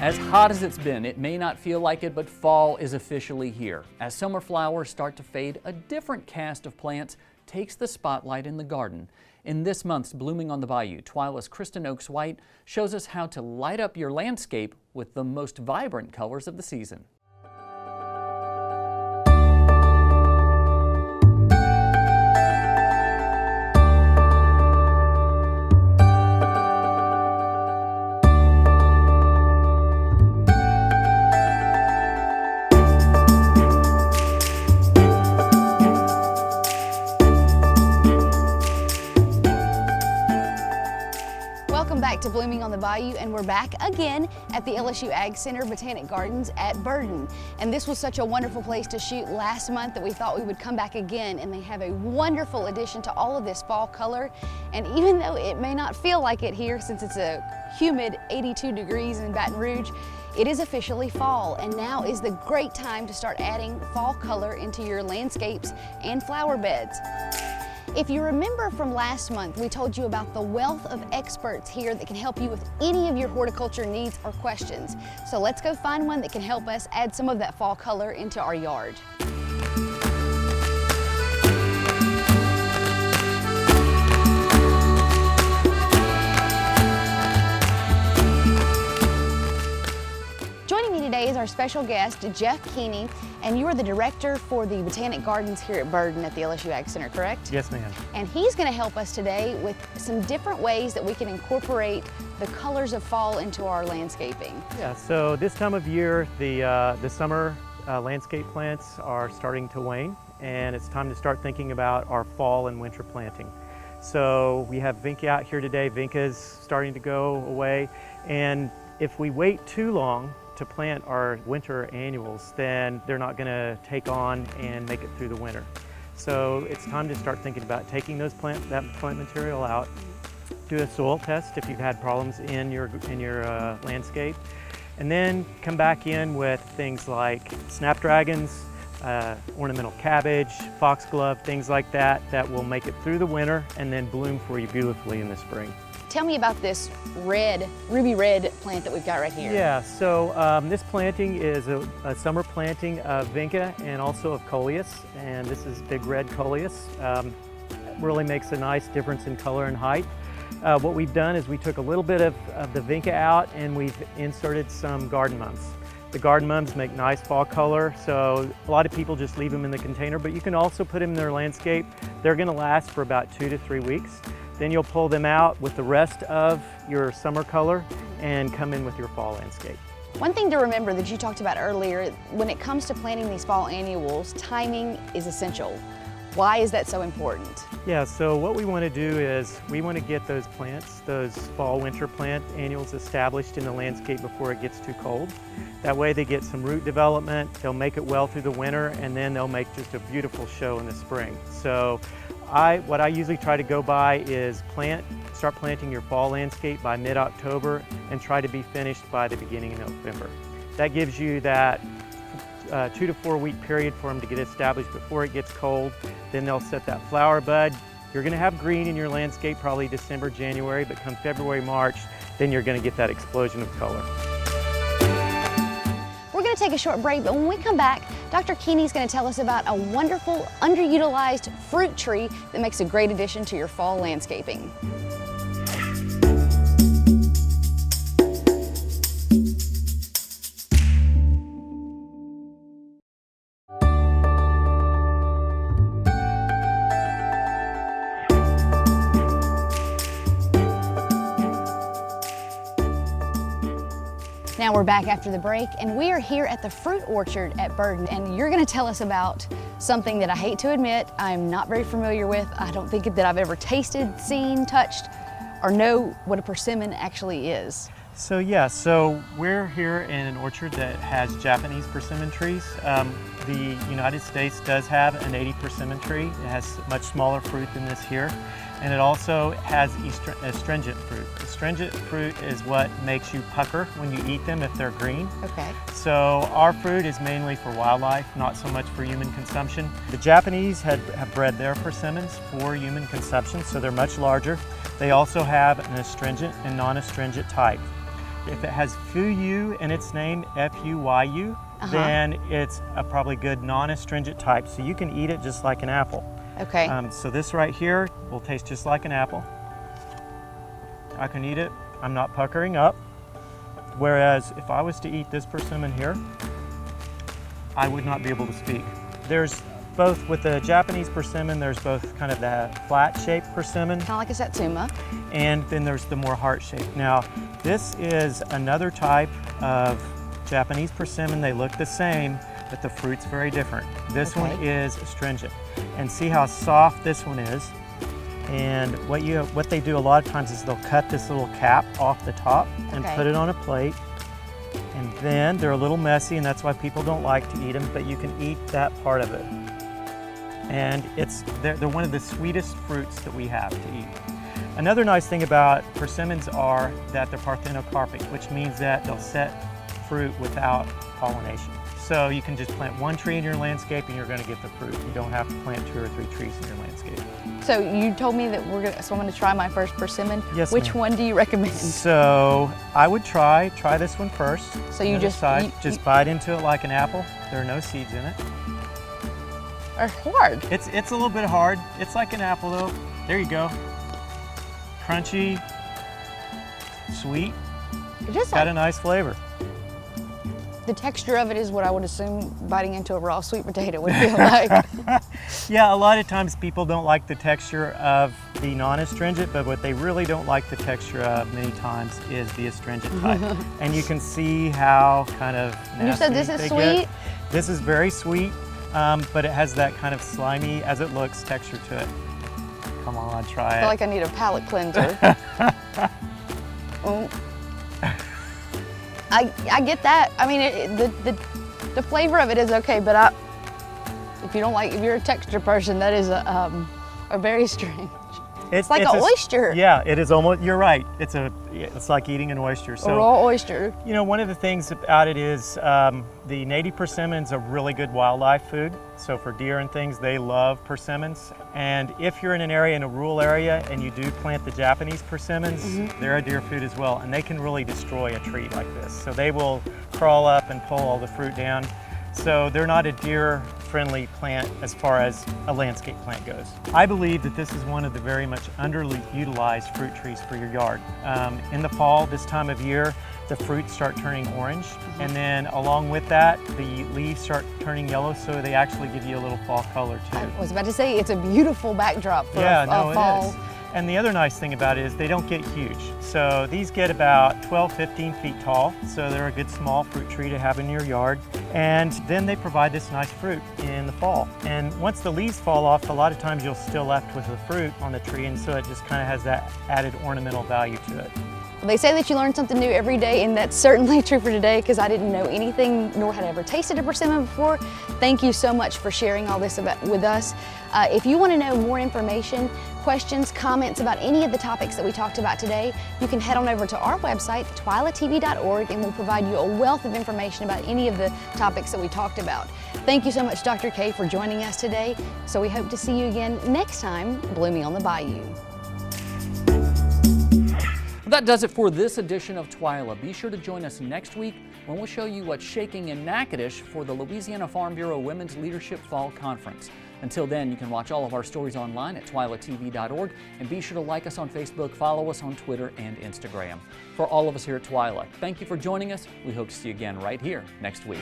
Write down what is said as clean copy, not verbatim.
As hot as it's been, it may not feel like it, but fall is officially here. As summer flowers start to fade, a different cast of plants takes the spotlight in the garden. In this month's Blooming on the Bayou, TWILA's Kristen White shows us how to light up your landscape with the most vibrant colors of the season. Welcome back to Blooming on the Bayou, and we're back again at the LSU Ag Center Botanic Gardens at Burden. And this was such a wonderful place to shoot last month that we thought we would come back again, and they have a wonderful addition to all of this fall color. And even though it may not feel like it here since it's a humid 82 degrees in Baton Rouge, it is officially fall, and now is the great time to start adding fall color into your landscapes and flower beds. If you remember from last month, we told you about the wealth of experts here that can help you with any of your horticulture needs or questions. So let's go find one that can help us add some of that fall color into our yard. Joining me today is our special guest, Jeff Keeney, and you are the director for the Botanic Gardens here at Burden at the LSU Ag Center, correct? Yes, ma'am. And he's going to help us today with some different ways that we can incorporate the colors of fall into our landscaping. Yeah, so this time of year, the summer landscape plants are starting to wane, and it's time to start thinking about our fall and winter planting. So we have vinca out here today. Vinca's starting to go away, and if we wait too long to plant our winter annuals, then they're not going to take on and make it through the winter. So it's time to start thinking about taking that plant material out, do a soil test if you've had problems in your landscape, and then come back in with things like snapdragons, ornamental cabbage, foxglove, things like that will make it through the winter and then bloom for you beautifully in the spring. Tell me about this ruby red plant that we've got right here. Yeah, so this planting is a summer planting of vinca and also of coleus, and this is big red coleus. Really makes a nice difference in color and height. What we've done is we took a little bit of the vinca out and we've inserted some garden mums. The garden mums make nice fall color, so a lot of people just leave them in the container, but you can also put them in their landscape. They're going to last for about 2 to 3 weeks. Then you'll pull them out with the rest of your summer color and come in with your fall landscape. One thing to remember that you talked about earlier, when it comes to planting these fall annuals, timing is essential. Why is that so important? Yeah, so what we want to do is we want to get those plants, those fall winter plant annuals established in the landscape before it gets too cold. That way they get some root development, they'll make it well through the winter, and then they'll make just a beautiful show in the spring. So what I usually try to go by is start planting your fall landscape by mid-October and try to be finished by the beginning of November. That gives you that 2 to 4 week period for them to get established before it gets cold. Then they'll set that flower bud. You're going to have green in your landscape probably December, January, but come February, March, then you're going to get that explosion of color. We're going to take a short break, but when we come back, Dr. Keeney's going to tell us about a wonderful, underutilized fruit tree that makes a great addition to your fall landscaping. Now we're back after the break, and we are here at the fruit orchard at Burden, and you're going to tell us about something that I hate to admit I'm not very familiar with. I don't think that I've ever tasted, seen, touched, or know what a persimmon actually is. So yeah, so we're here in an orchard that has Japanese persimmon trees. The United States does have an 80 persimmon tree. It has much smaller fruit than this here. And it also has astringent fruit. Astringent fruit is what makes you pucker when you eat them if they're green. Okay. So our fruit is mainly for wildlife, not so much for human consumption. The Japanese have bred their persimmons for human consumption, so they're much larger. They also have an astringent and non-astringent type. If it has fuyu in its name, F-U-Y-U, then it's a probably good non-astringent type, so you can eat it just like an apple. Okay. So this right here will taste just like an apple. I can eat it, I'm not puckering up. Whereas if I was to eat this persimmon here, I would not be able to speak. There's both, with the Japanese persimmon, there's both kind of the flat-shaped persimmon. Kind of like a satsuma. And then there's the more heart-shaped. Now, this is another type of Japanese persimmon. They look the same, but the fruit's very different. This one is astringent. And see how soft this one is. And what they do a lot of times is they'll cut this little cap off the top and put it on a plate. And then they're a little messy, and that's why people don't like to eat them, but you can eat that part of it. And they're one of the sweetest fruits that we have to eat. Another nice thing about persimmons are that they're parthenocarpic, which means that they'll set fruit without pollination. So you can just plant one tree in your landscape and you're going to get the fruit. You don't have to plant 2 or 3 trees in your landscape. So you told me that so I'm going to try my first persimmon. Yes, Which one do you recommend? So I would try this one first. So you just bite into it like an apple. There are no seeds in it. Are hard. It's a little bit hard. It's like an apple though. There you go. Crunchy, sweet. It just got a nice flavor. The texture of it is what I would assume biting into a raw sweet potato would feel like. Yeah, a lot of times people don't like the texture of the non-astringent, but what they really don't like the texture of many times is the astringent type. And you can see how kind of nasty You said this is sweet? This is very sweet, but it has that kind of slimy, as it looks, texture to it. Come on, try it. I feel like I need a palate cleanser. I get that. I mean, the flavor of it is okay, but if you're a texture person, that is a very strange. It's like an oyster. Yeah, it is almost. You're right. It's like eating an oyster. So, a raw oyster. You know, one of the things about it is the native persimmon's a really good wildlife food. So for deer and things, they love persimmons. And if you're in an area, in a rural area, and you do plant the Japanese persimmons, they're a deer food as well. And they can really destroy a tree like this. So they will crawl up and pull all the fruit down. So they're not a deer-friendly plant as far as a landscape plant goes. I believe that this is one of the very much underutilized fruit trees for your yard. In the fall, this time of year, the fruits start turning orange, and then along with that, the leaves start turning yellow, so they actually give you a little fall color too. I was about to say, it's a beautiful backdrop for fall. It is. And the other nice thing about it is they don't get huge. So these get about 12, 15 feet tall. So they're a good small fruit tree to have in your yard. And then they provide this nice fruit in the fall. And once the leaves fall off, a lot of times you're still left with the fruit on the tree. And so it just kind of has that added ornamental value to it. They say that you learn something new every day, and that's certainly true for today because I didn't know anything, nor had I ever tasted a persimmon before. Thank you so much for sharing all this with us. If you want to know more information, questions, comments about any of the topics that we talked about today, you can head on over to our website, twilatv.org, and we'll provide you a wealth of information about any of the topics that we talked about. Thank you so much, Dr. K, for joining us today. So we hope to see you again next time, blooming on the Bayou. That does it for this edition of TWILA. Be sure to join us next week when we'll show you what's shaking in Natchitoches for the Louisiana Farm Bureau Women's Leadership Fall Conference. Until then, you can watch all of our stories online at twilatv.org, and be sure to like us on Facebook, follow us on Twitter and Instagram. For all of us here at TWILA, thank you for joining us. We hope to see you again right here next week.